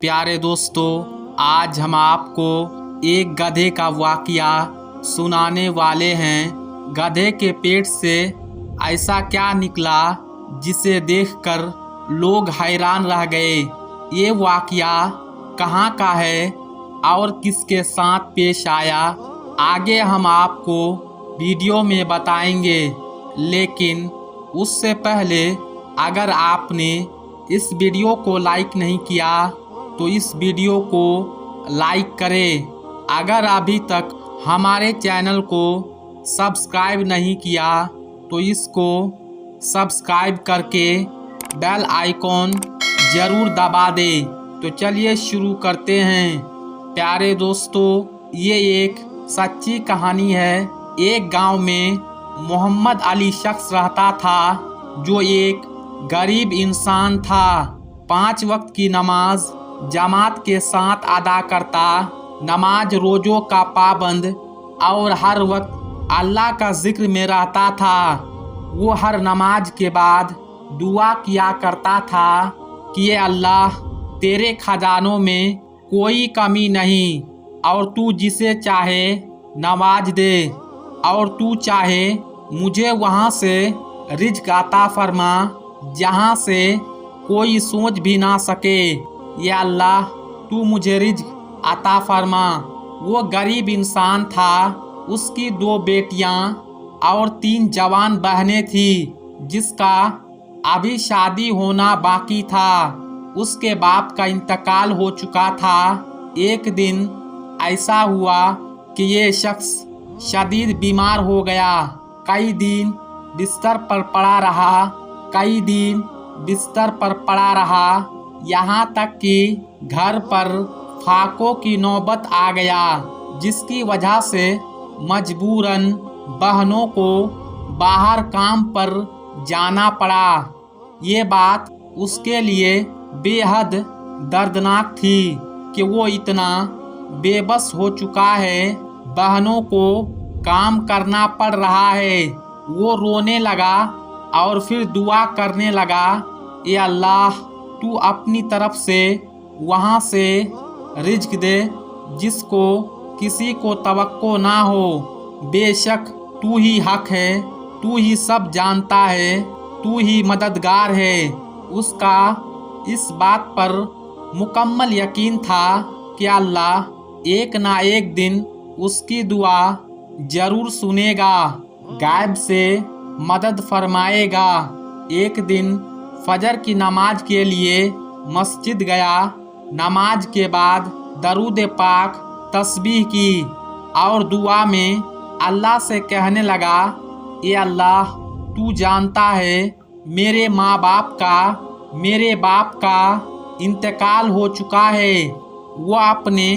प्यारे दोस्तों, आज हम आपको एक गधे का वाकया सुनाने वाले हैं। गधे के पेट से ऐसा क्या निकला जिसे देखकर लोग हैरान रह गए। ये वाकया कहाँ का है और किसके साथ पेश आया, आगे हम आपको वीडियो में बताएंगे। लेकिन उससे पहले अगर आपने इस वीडियो को लाइक नहीं किया तो इस वीडियो को लाइक करें। अगर अभी तक हमारे चैनल को सब्सक्राइब नहीं किया तो इसको सब्सक्राइब करके बेल आइकॉन ज़रूर दबा दें। तो चलिए शुरू करते हैं। प्यारे दोस्तों, ये एक सच्ची कहानी है। एक गांव में मोहम्मद अली शख्स रहता था जो एक गरीब इंसान था। 5 वक्त की नमाज जमात के साथ अदा करता, नमाज रोज़ों का पाबंद और हर वक्त अल्लाह का जिक्र में रहता था। वो हर नमाज के बाद दुआ किया करता था कि ये अल्लाह, तेरे खजानों में कोई कमी नहीं और तू जिसे चाहे नवाज दे और तू चाहे मुझे वहाँ से रिज़्क़ अता फरमा जहाँ से कोई सोच भी ना सके। ये अल्लाह, तू मुझे रिज़्क़ अता फरमा। वो गरीब इंसान था। उसकी 2 बेटियां और 3 जवान बहनें थी जिसका अभी शादी होना बाकी था। उसके बाप का इंतकाल हो चुका था। एक दिन ऐसा हुआ कि ये शख्स शदीद बीमार हो गया। कई दिन बिस्तर पर पड़ा रहा, यहाँ तक कि घर पर फाकों की नौबत आ गया, जिसकी वजह से मजबूरन बहनों को बाहर काम पर जाना पड़ा। ये बात उसके लिए बेहद दर्दनाक थी कि वो इतना बेबस हो चुका है, बहनों को काम करना पड़ रहा है। वो रोने लगा और फिर दुआ करने लगा, ये अल्लाह, तू अपनी तरफ से वहाँ से रिज़्क़ दे जिसको किसी को तवक्को ना हो। बेशक तू ही हक है, तू ही सब जानता है, तू ही मददगार है। उसका इस बात पर मुकम्मल यकीन था कि अल्लाह एक ना एक दिन उसकी दुआ ज़रूर सुनेगा, गायब से मदद फरमाएगा। एक दिन फजर की नमाज के लिए मस्जिद गया। नमाज के बाद दरूद पाक तस्बीह की और दुआ में अल्लाह से कहने लगा, ये अल्लाह, तू जानता है मेरे मेरे बाप का इंतकाल हो चुका है। वो अपने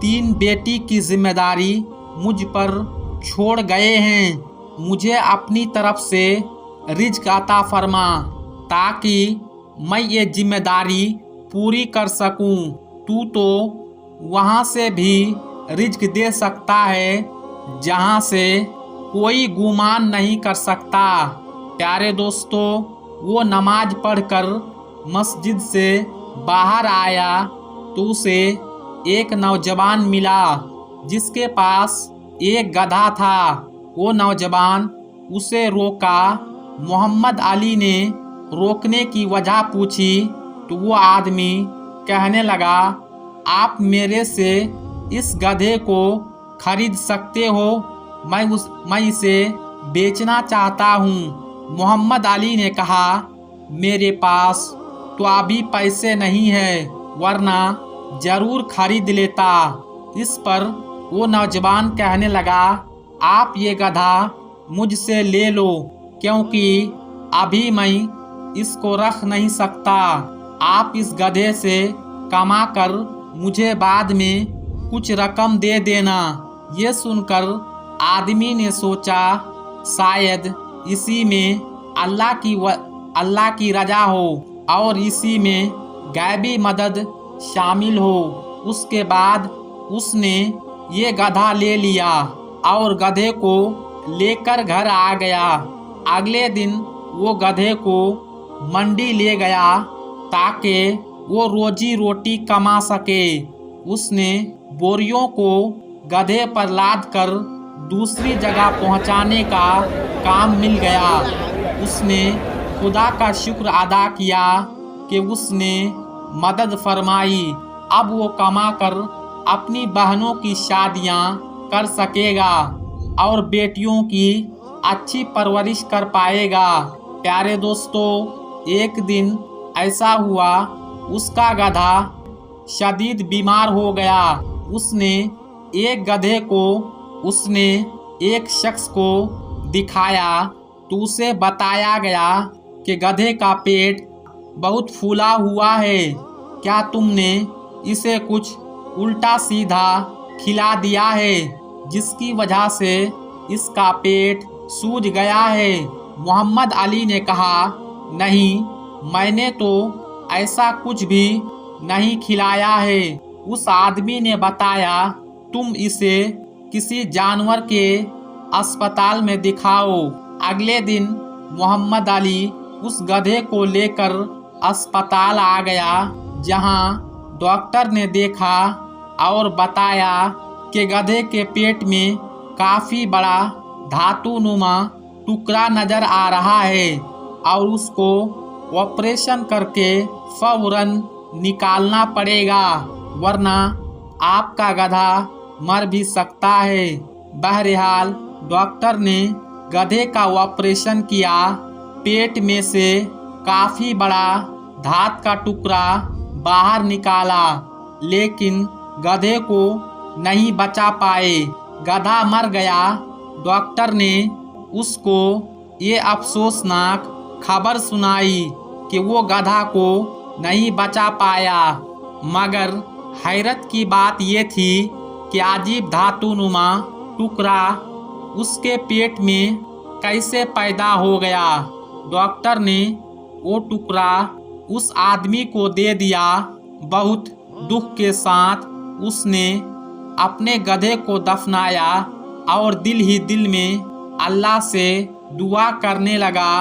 3 बेटी की जिम्मेदारी मुझ पर छोड़ गए हैं। मुझे अपनी तरफ से रिज़्क़ अता फरमा ताकि मैं ये जिम्मेदारी पूरी कर सकूं। तू तो वहाँ से भी रिज़्क़ दे सकता है जहाँ से कोई गुमान नहीं कर सकता। प्यारे दोस्तों, वो नमाज पढ़कर मस्जिद से बाहर आया तो उसे एक नौजवान मिला जिसके पास एक गधा था। वो नौजवान उसे रोका। मोहम्मद अली ने रोकने की वजह पूछी तो वो आदमी कहने लगा, आप मेरे से इस गधे को खरीद सकते हो, मैं इसे बेचना चाहता हूँ। मोहम्मद अली ने कहा, मेरे पास तो अभी पैसे नहीं है, वरना ज़रूर खरीद लेता। इस पर वो नौजवान कहने लगा, आप ये गधा मुझसे ले लो, क्योंकि अभी मैं इसको रख नहीं सकता। आप इस गधे से कमा कर मुझे बाद में कुछ रकम दे देना। ये सुनकर आदमी ने सोचा, शायद इसी में अल्लाह की रजा हो और इसी में गैबी मदद शामिल हो। उसके बाद उसने ये गधा ले लिया और गधे को लेकर घर आ गया। अगले दिन वो गधे को मंडी ले गया ताकि वो रोजी रोटी कमा सके। उसने बोरियों को गधे पर लाद कर दूसरी जगह पहुंचाने का काम मिल गया। उसने खुदा का शुक्र अदा किया कि उसने मदद फरमाई। अब वो कमा कर अपनी बहनों की शादियां कर सकेगा और बेटियों की अच्छी परवरिश कर पाएगा। प्यारे दोस्तों, एक दिन ऐसा हुआ, उसका गधा शदीद बीमार हो गया। उसने एक शख्स को दिखाया तो उसे बताया गया कि गधे का पेट बहुत फूला हुआ है। क्या तुमने इसे कुछ उल्टा सीधा खिला दिया है जिसकी वजह से इसका पेट सूज गया है? मोहम्मद अली ने कहा, नहीं, मैंने तो ऐसा कुछ भी नहीं खिलाया है। उस आदमी ने बताया, तुम इसे किसी जानवर के अस्पताल में दिखाओ। अगले दिन मोहम्मद अली उस गधे को लेकर अस्पताल आ गया, जहां डॉक्टर ने देखा और बताया कि गधे के पेट में काफी बड़ा धातुनुमा टुकड़ा नजर आ रहा है और उसको ऑपरेशन करके फौरन निकालना पड़ेगा, वरना आपका गधा मर भी सकता है। बहरहाल डॉक्टर ने गधे का ऑपरेशन किया। पेट में से काफी बड़ा धात का टुकड़ा बाहर निकाला, लेकिन गधे को नहीं बचा पाए। गधा मर गया। डॉक्टर ने उसको ये अफसोसनाक खबर सुनाई कि वो गधा को नहीं बचा पाया। मगर हैरत की बात ये थी कि अजीब धातुनुमा टुकड़ा उसके पेट में कैसे पैदा हो गया। डॉक्टर ने वो टुकड़ा उस आदमी को दे दिया। बहुत दुख के साथ उसने अपने गधे को दफनाया और दिल ही दिल में अल्लाह से दुआ करने लगा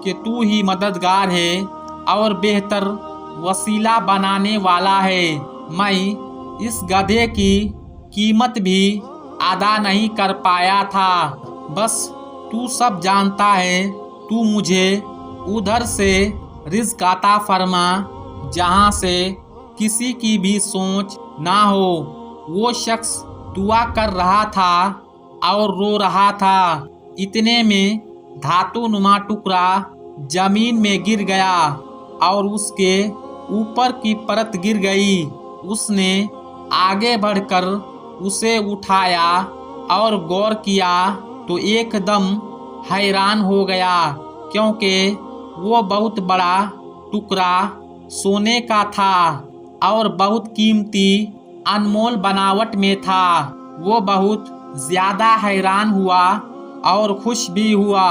कि तू ही मददगार है और बेहतर वसीला बनाने वाला है। मैं इस गधे की कीमत भी अदा नहीं कर पाया था। बस तू सब जानता है। तू मुझे उधर से रिज़्क अता फरमा जहाँ से किसी की भी सोच ना हो। वो शख्स दुआ कर रहा था और रो रहा था। इतने में धातुनुमा टुकड़ा जमीन में गिर गया और उसके ऊपर की परत गिर गई। उसने आगे बढ़कर उसे उठाया और गौर किया तो एकदम हैरान हो गया, क्योंकि वो बहुत बड़ा टुकड़ा सोने का था और बहुत कीमती अनमोल बनावट में था। वो बहुत ज़्यादा हैरान हुआ और खुश भी हुआ।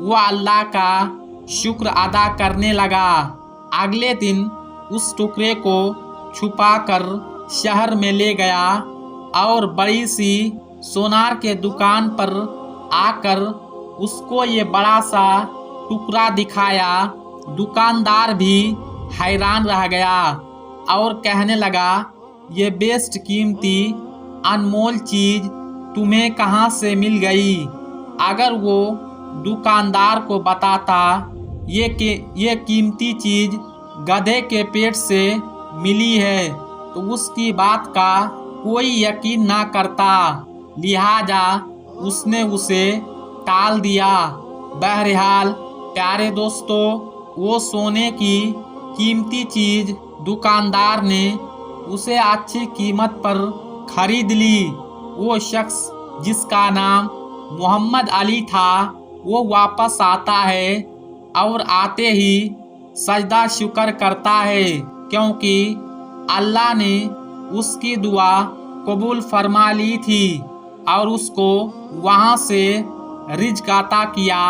वो अल्लाह का शुक्र अदा करने लगा। अगले दिन उस टुकड़े को छुपाकर शहर में ले गया और बड़ी सी सोनार के दुकान पर आकर उसको ये बड़ा सा टुकड़ा दिखाया। दुकानदार भी हैरान रह गया और कहने लगा, ये बेस्ट कीमती अनमोल चीज़ तुम्हें कहाँ से मिल गई? अगर वो दुकानदार को बताता ये कीमती चीज़ गधे के पेट से मिली है तो उसकी बात का कोई यकीन ना करता, लिहाजा उसने उसे टाल दिया। बहरहाल प्यारे दोस्तों, वो सोने की कीमती चीज़ दुकानदार ने उसे अच्छी कीमत पर खरीद ली। वो शख्स जिसका नाम मोहम्मद अली था, वो वापस आता है और आते ही सजदा शुक्र करता है, क्योंकि अल्लाह ने उसकी दुआ कबूल फरमा ली थी और उसको वहाँ से रिज़्क अता किया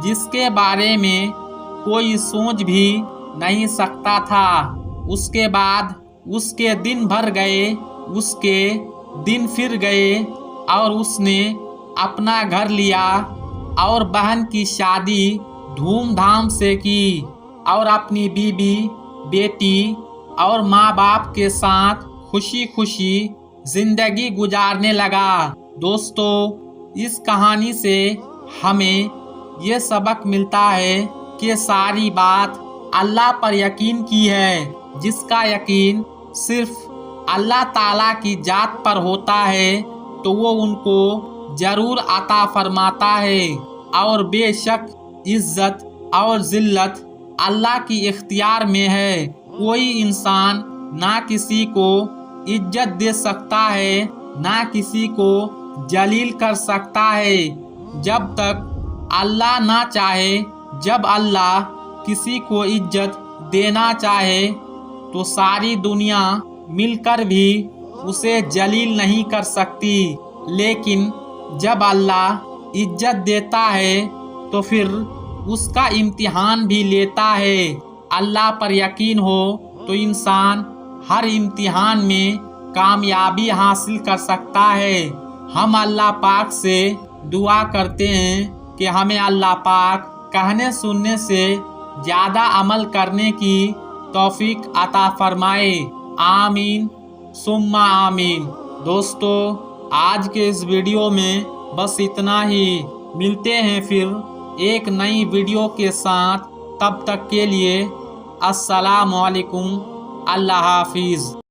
जिसके बारे में कोई सोच भी नहीं सकता था। उसके बाद उसके दिन भर गए, उसके दिन फिर गए और उसने अपना घर लिया और बहन की शादी धूमधाम से की और अपनी बीबी, बेटी اور माँ बाप के साथ खुशी खुशी जिंदगी गुजारने लगा। दोस्तों, इस कहानी से हमें ये सबक मिलता है कि सारी बात अल्लाह पर यकीन की है। जिसका यकीन सिर्फ अल्लाह ताला की जात पर होता है तो वो उनको जरूर अता फरमाता है। और बेशक इज्जत और जिल्लत अल्लाह की इख्तियार में है। कोई इंसान ना किसी को इज्जत दे सकता है, ना किसी को जलील कर सकता है जब तक अल्लाह ना चाहे। जब अल्लाह किसी को इज्जत देना चाहे तो सारी दुनिया मिलकर भी उसे जलील नहीं कर सकती। लेकिन जब अल्लाह इज्जत देता है तो फिर उसका इम्तिहान भी लेता है। अल्लाह पर यकीन हो तो इंसान हर इम्तिहान में कामयाबी हासिल कर सकता है। हम अल्लाह पाक से दुआ करते हैं कि हमें अल्लाह पाक कहने सुनने से ज़्यादा अमल करने की तौफीक अता फरमाए। आमीन सुम्मा आमीन। दोस्तों, आज के इस वीडियो में बस इतना ही। मिलते हैं फिर एक नई वीडियो के साथ। तब तक के लिए अस्सलामु अलैकुम। अल्लाह हाफिज़।